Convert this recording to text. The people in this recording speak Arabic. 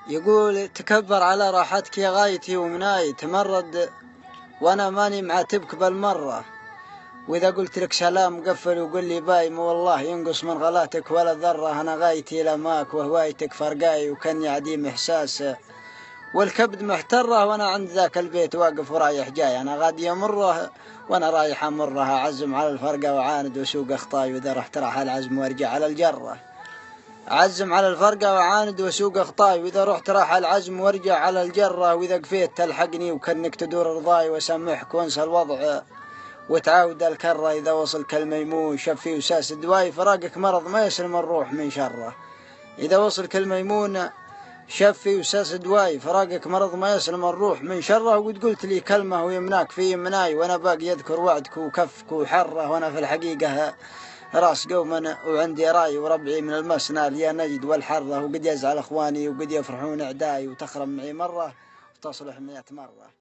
يقول تكبر على راحتك يا غايتي ومناي تمرد وانا ماني معاتبك بالمرة، واذا قلت لك سلام قفل وقل لي باي، ما والله ينقص من غلاتك ولا ذرة، انا غايتي لماك وهوايتك فرقاي وكاني عديم احساس، والكبد محتره وانا عند ذاك البيت واقف ورايح جاي، انا غادي امره وانا رايح امرها، عزم على الفرقة وعاند وسوق اخطاي، واذا رحت راح العزم وارجع على الجرة، عزم على الفرقة وعاند وسوق اخطاي، واذا رحت راح العزم وارجع على الجرة، واذا قفيت تلحقني وكانك تدور رضاي، واسامحك وانسى الوضع وتعاود الكرة، اذا وصل كالميمون شفي وساس دواي، فراقك مرض ما يسلم الروح من شره، اذا وصل كالميمون شفي وساس دواي، فراقك مرض ما يسلم الروح من شره، وقد قلت لي كلمة ويمناك في يمناي، وانا باقي يذكر وعدك وكفك وحره، وانا في الحقيقة راس قوما وعندي راي، وربعي من المسنى يا نجد والحرة، وقد يزعل اخواني وقد يفرحون اعدائي، وتخرم معي مرة وتصلح 100 مرة.